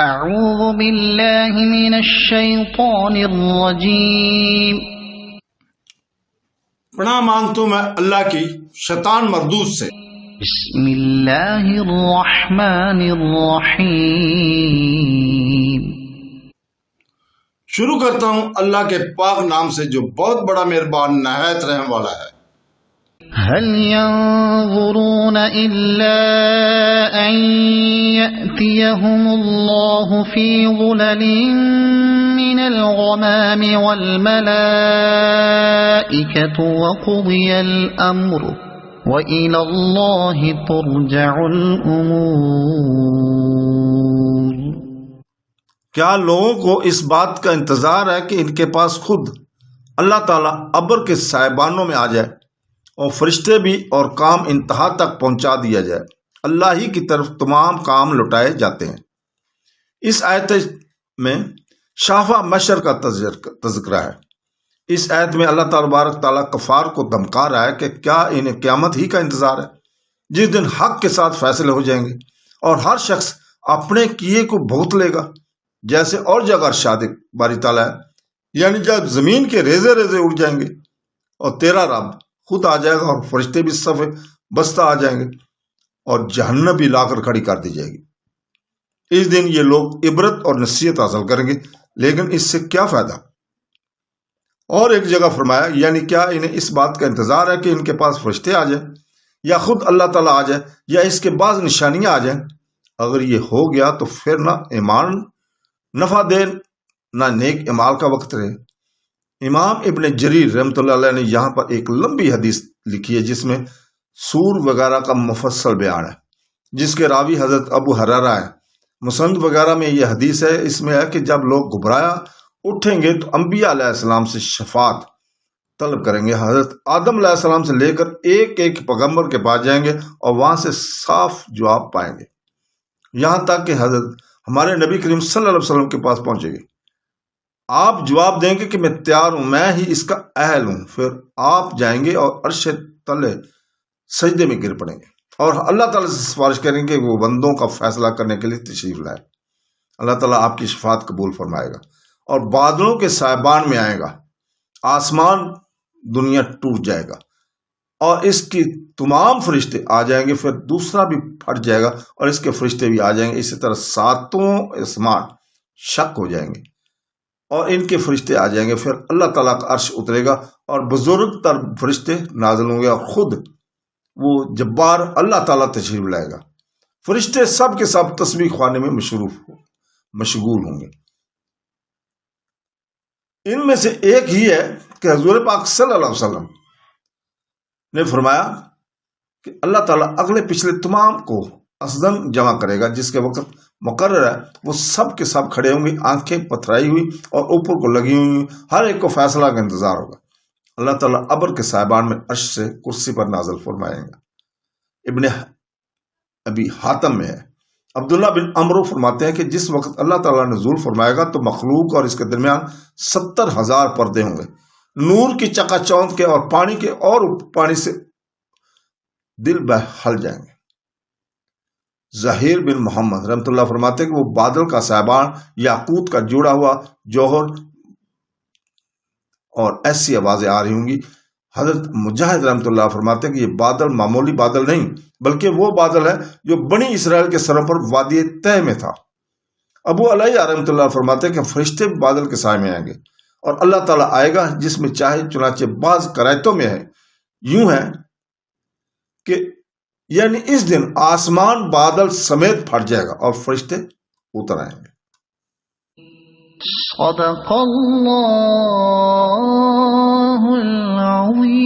اعوذ باللہ من الشیطان الرجیم۔ پناہ مانگتا ہوں میں اللہ کی شیطان مردود سے۔ بسم اللہ الرحمن الرحیم۔ شروع کرتا ہوں اللہ کے پاک نام سے جو بہت بڑا مہربان نہایت رحم والا ہے۔ هل ينظرون إلا أن يأتيهم الله في ظلل من الغمام والملائكة وقضي الأمر وإلى الله ترجع الأمور۔ کیا لوگوں کو اس بات کا انتظار ہے کہ ان کے پاس خود اللہ تعالیٰ ابر کے سائبانوں میں آ جائے اور فرشتے بھی اور کام انتہا تک پہنچا دیا جائے؟ اللہ ہی کی طرف تمام کام لوٹائے جاتے ہیں۔ اس آیت میں شافہ مشر کا تذکرہ ہے۔ اس آیت میں اللہ تبارک تعالیٰ کفار کو دھمکا رہا ہے کہ کیا انہیں قیامت ہی کا انتظار ہے، جس دن حق کے ساتھ فیصلے ہو جائیں گے اور ہر شخص اپنے کیے کو بھگت لے گا، جیسے اور جگہ ارشاد باری تعالیٰ ہے، یعنی جب زمین کے ریزے ریزے اڑ جائیں گے اور تیرا رب خود آ جائے گا اور فرشتے بھی صف بستہ آ جائیں گے اور جہنم بھی لا کر کھڑی کر دی جائے گی۔ اس دن یہ لوگ عبرت اور نصیحت حاصل کریں گے، لیکن اس سے کیا فائدہ؟ اور ایک جگہ فرمایا، یعنی کیا انہیں اس بات کا انتظار ہے کہ ان کے پاس فرشتے آ جائیں یا خود اللہ تعالیٰ آ جائے یا اس کے بعض نشانیاں آ جائیں؟ اگر یہ ہو گیا تو پھر نہ ایمان نفع دے نہ نیک اعمال کا وقت رہے۔ امام ابن جریر رحمۃ اللہ علیہ نے یہاں پر ایک لمبی حدیث لکھی ہے جس میں سور وغیرہ کا مفصل بیان ہے، جس کے راوی حضرت ابو ہریرہ ہے۔ مسند وغیرہ میں یہ حدیث ہے، اس میں ہے کہ جب لوگ گھبرایا اٹھیں گے تو انبیاء علیہ السلام سے شفاعت طلب کریں گے۔ حضرت آدم علیہ السلام سے لے کر ایک ایک پیغمبر کے پاس جائیں گے اور وہاں سے صاف جواب پائیں گے، یہاں تک کہ حضرت ہمارے نبی کریم صلی اللہ علیہ وسلم کے پاس پہنچے گے۔ آپ جواب دیں گے کہ میں تیار ہوں، میں ہی اس کا اہل ہوں۔ پھر آپ جائیں گے اور عرش تلے سجدے میں گر پڑیں گے اور اللہ تعالیٰ سے سفارش کریں گے کہ وہ بندوں کا فیصلہ کرنے کے لیے تشریف لائے۔ اللہ تعالیٰ آپ کی شفاعت قبول فرمائے گا اور بادلوں کے سائبان میں آئے گا، آسمان دنیا ٹوٹ جائے گا اور اس کی تمام فرشتے آ جائیں گے، پھر دوسرا بھی پھٹ جائے گا اور اس کے فرشتے بھی آ جائیں گے۔ اسی طرح ساتوں آسمان شک ہو جائیں گے اور ان کے فرشتے آ جائیں گے، پھر اللہ تعالیٰ کا عرش اترے گا اور بزرگ تر فرشتے نازل ہوں گے اور خود وہ جبار اللہ تعالیٰ تشریف لائے گا۔ فرشتے سب کے سب تسبیح خوانے میں مشغول ہوں گے۔ ان میں سے ایک ہی ہے کہ حضور پاک صلی اللہ علیہ وسلم نے فرمایا کہ اللہ تعالیٰ اگلے پچھلے تمام کو ازدن جمع کرے گا، جس کے وقت مقرر ہے وہ سب کے سب کھڑے ہوں گے، آنکھیں پتھرائی ہوئی اور اوپر کو لگی ہوئی، ہر ایک کو فیصلہ کا انتظار ہوگا۔ اللہ تعالیٰ ابر کے سائبان میں عرش سے کرسی پر نازل فرمائیں گا۔ ابن ابی حاتم میں ہے، عبداللہ بن عمرو فرماتے ہیں کہ جس وقت اللہ تعالیٰ نزول فرمائے گا تو مخلوق اور اس کے درمیان 70,000 پردے ہوں گے، نور کی چکا چوند کے اور پانی کے، اور پانی سے دل بہل جائیں گے۔ ظہیر بن محمد رحمۃ اللہ فرماتے ہیں کہ وہ بادل کا سائبان یاقوت کا جوڑا ہوا جوہر اور ایسی آوازیں آ رہی ہوں گی۔ حضرت مجاہد رحمۃ اللہ فرماتے ہیں کہ یہ بادل معمولی بادل نہیں بلکہ وہ بادل ہے جو بنی اسرائیل کے سروں پر وادی طے میں تھا۔ ابو علیہ رحمۃ اللہ فرماتے ہیں کہ فرشتے بادل کے سائے میں آئیں گے اور اللہ تعالیٰ آئے گا جس میں چاہے، چنانچہ بعض قرائتوں میں ہے یوں ہے کہ یعنی اس دن آسمان بادل سمیت پھٹ جائے گا اور فرشتے اتر آئیں گے۔ صدق اللہ العظیم۔